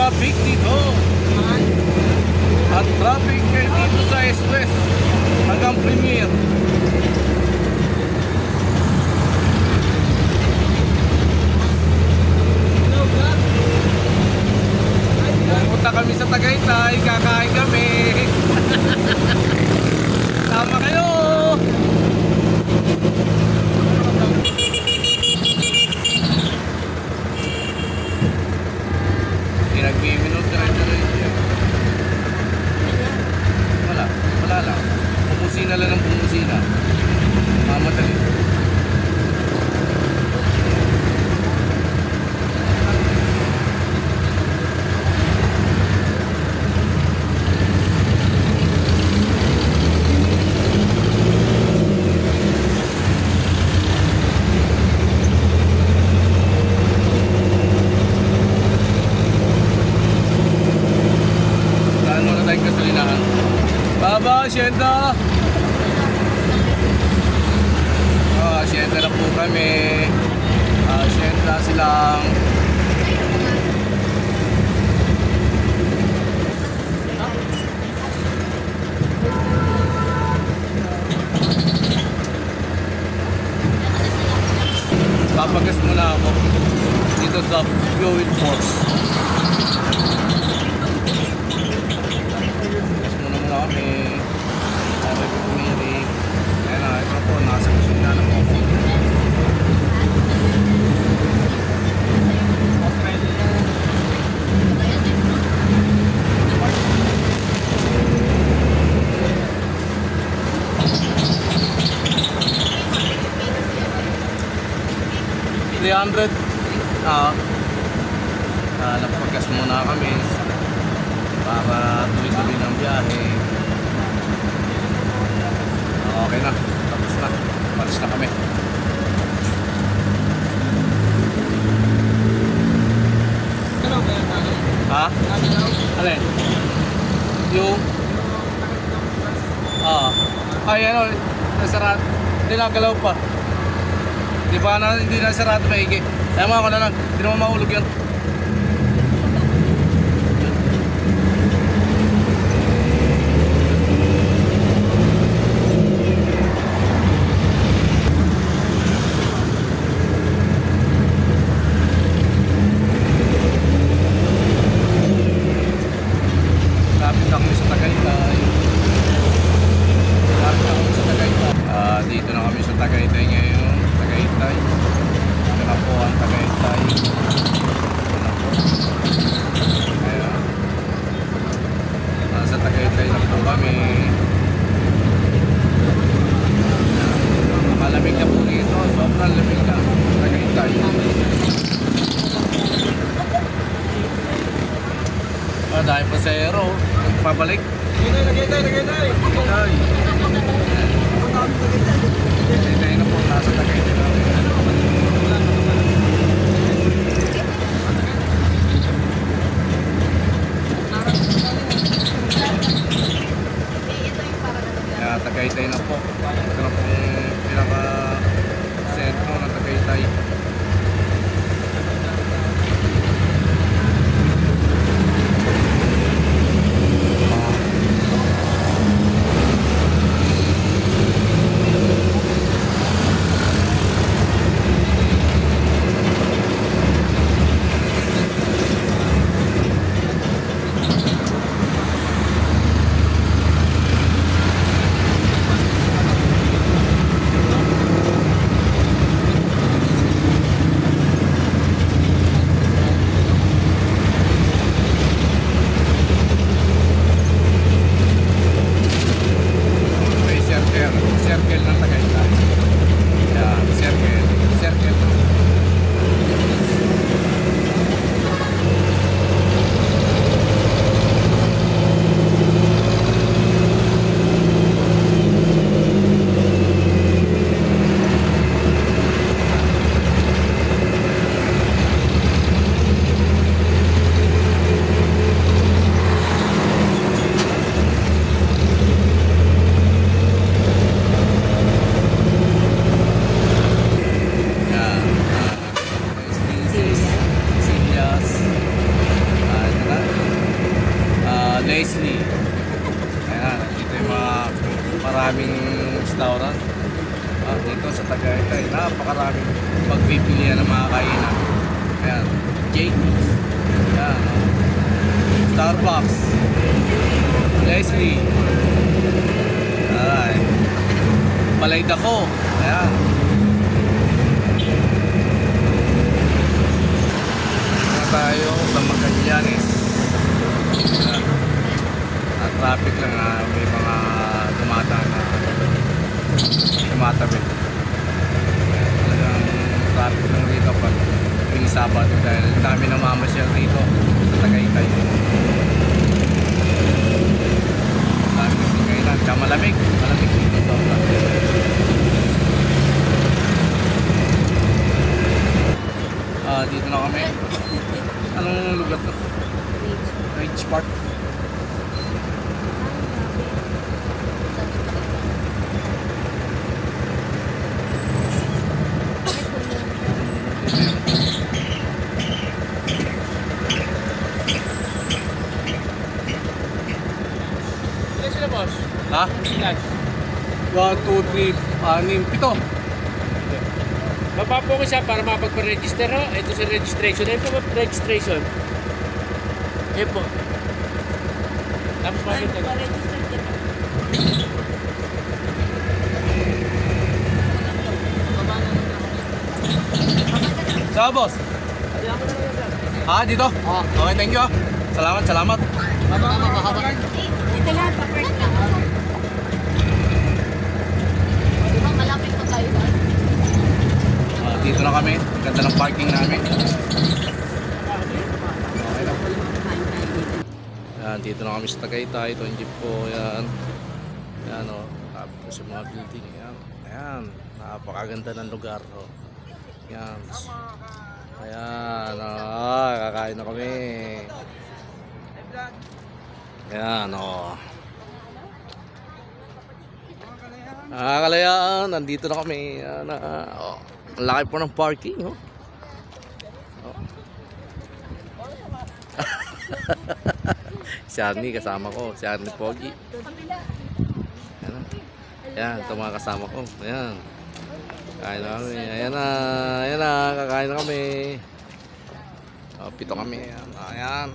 traffic dito. At traffic dito sa S-West hanggang Premier. Pupunta kami sa Tagaytay, kakain kami. Tama kayo. Nagmi-minute diretso. Wala lang. Pumusina lang ng pumusina. Mamadali. Baba, Hacienda. Hacienda na po kami. Hacienda silang. Papagas muna ako dito sa Fuel Force. Kami sabi ko pumirik. Ayan na, ito po, nasa kusog na po ako. Napagkas muna kami para tuloy-tuloy ng biyahe. Okay na, tapos na, palis na kami. Ha? Alin? Yung? Ay ano, nasarado, hindi nakagalaw pa. Hindi na sarado maigi. Kaya mga ko na lang, hindi naman mahulog yan. Dito na kami sa Tagaytay ngayon. Tagaytay. Ito na po ang Tagaytay. Ito na po. Ayan. Nasa Tagaytay na po kami. Malamig na po dito. Sobrang lamig na. Tagaytay. Dahil pasero. Pabalik. Tagaytay. Tagaytay na po, nasa Tagaytay na. Tagaytay na po. Ito na po yung pinaka-sentro ng Tagaytay. mga kainan. Ayan, Jake's. Ayan, Starbucks. Leslie. Ayan. Palay Dako. Ayan. Tayo sa Magallanes. At traffic lang, may mga dumadaan na tumatabi. Talagang traffic lang dito pag yung Sabado dahil dami na mamasyal dito sa Tagaytay. Dami kasi kailan, tsaka malamig dito sobra. Dito na kami. Anong lugar to? Ridge Park. Ilan sila, boss? Ha? Ilan? 1, 2, 3, 6, 7. Baba po ko siya para mapagpa-register, no? Ito sa registration. Ito po registration. Ito po. Tapos makita ko. Pa-register din. Saan boss? Dito? Okay, thank you. Salamat. Ito lang, pa-park lang. Di ba malapit pa tayo ba? Dito na kami. Ganda ng parking namin. Yan, dito na kami sa Tagaytay. Ito yung jeep ko. Yan. Yan o. Tapos ko sa mga building. Yan. Ayan. Napakaganda ng lugar. O. Yan. Ayan. Kakain na kami. Ayan o. Kalayaan. Nandito na kami. Yan. Ang laki po ng parking. Oh. Si Arnie kasama ko. Si Arnie Pogi. Ayan. Ayan. Ito mga kasama ko. Ayan. Kain na kami. Ayan na. Kakain na kami. Pito kami. Ayan.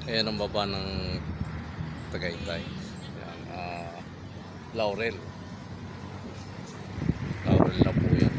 Ayan ang baba ng Tagaytay. Ayan, Laurel. Laurel na po yan.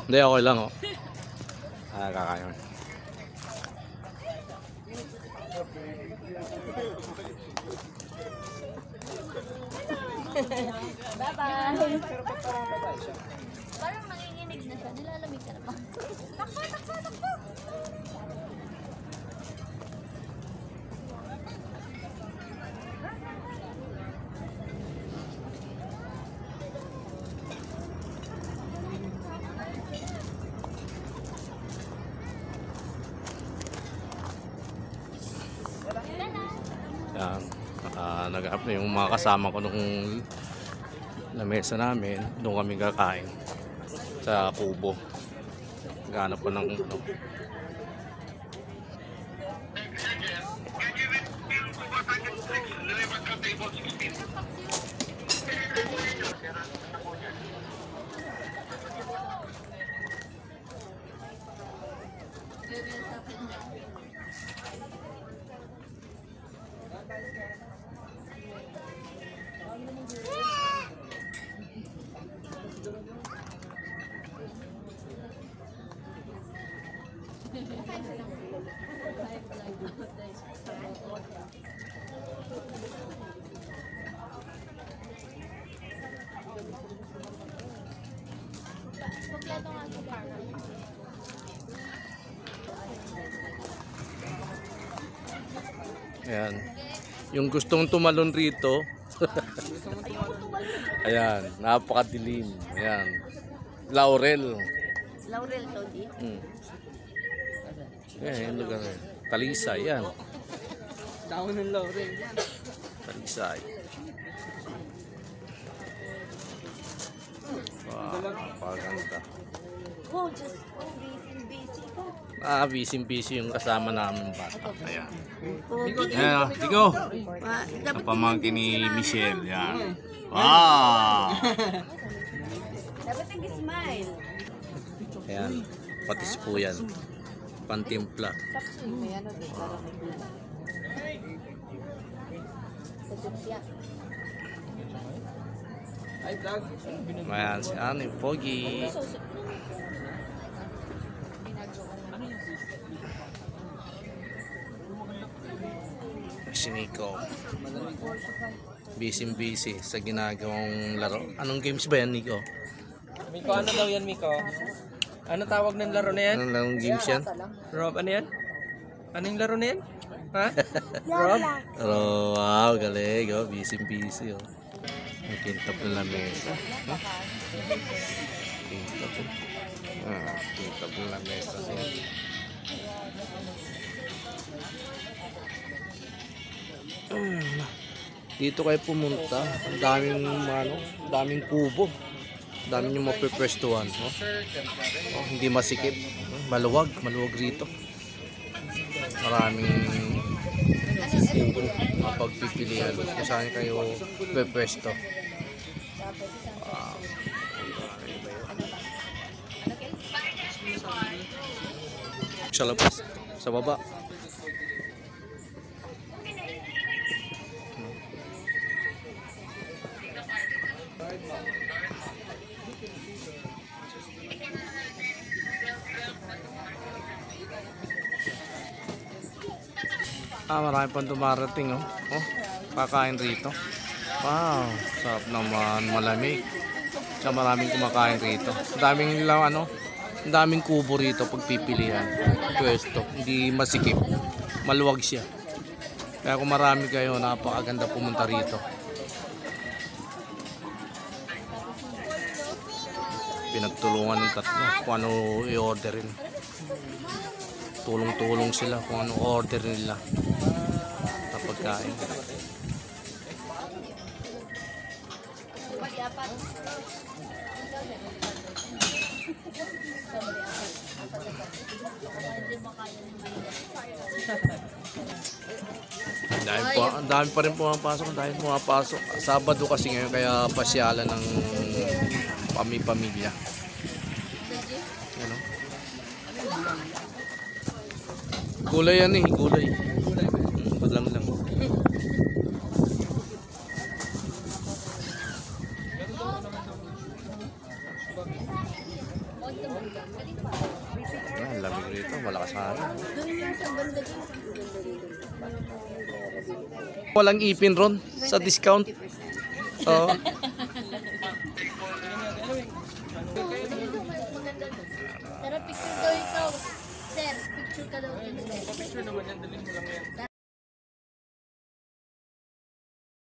Hindi, okay lang oh. Kakain. Bye-bye. Parang nanginginig na siya. Nilalamig ka na pa. Takbo, takbo, takbo. Yan. Nag-up na yung mga kasama ko nung lamesa namin. Doon kami kakain sa kubo. Naghanap pa ng ano. Kompleto nga sa parang. Ayan. Yung gustong tumalon rito. Ayan, napakadilim. Ayan. Laurel. Laurel to, di? Ayan, yung lugar na yun. Talisay, yan. Daon ng Laurel yan. Talisay. Wow, napakaganda. Oh, just busy ka. Busy yung kasama namin bata. Ayan. Pogi. Ayan, Tigo. Dapat Ang pamangkin ni Michelle. Yan. Wow! dapat nag-smile. Ayan. Patis po yan. Pantimpla. Ay, vlog. Ayan, si Ani Pogi. Si Nico. Busy sa ginagawang laro. Anong games ba yan, Nico? Miko, ano daw yan, Miko? Ano tawag ng laro na yan? Anong larong games yan? Rob, ano yan? Anong laro na yan? Ha? Rob? Oh, wow, galing. Oh, busy. Oh. Ang kintap na lamesa. Huh? Kintap. Kintap na lamesa. Dito kayo pumunta. Ang daming kubo. Ang daming yung mapipwestuhan. Oh. Oh, hindi masikip. Maluwag rito. Maraming mapagpipilian kung saan kayo pepwesto. Sa labas, sa baba. Marami pang dumarating, oh. Oh, kakain rito. Wow, sarap naman, malamig. Sa maraming kumakain rito. Daming lang daming kubo rito pagpipilian. Pwesto, hindi masikip. Maluwag siya. Kaya kung marami kayo, napakaganda pumunta rito. Pinagtulungan ng tatlo kung ano i-orderin. Tulong-tulong sila kung ano order nila sa pagkain. Ang dami pa rin pumapasok. Sabado kasi ngayon kaya pasyalan ng pamilya. Ano? Gulay yan eh, gulay. Badlang lang. Lamig Dito, malakas hangin. Doon yung sa banda dun. Walang ipin ron sa discount. Oo. Tara, picture daw ikaw. Sir, picture ka daw. Picture naman yan, dalhin mo lang yan.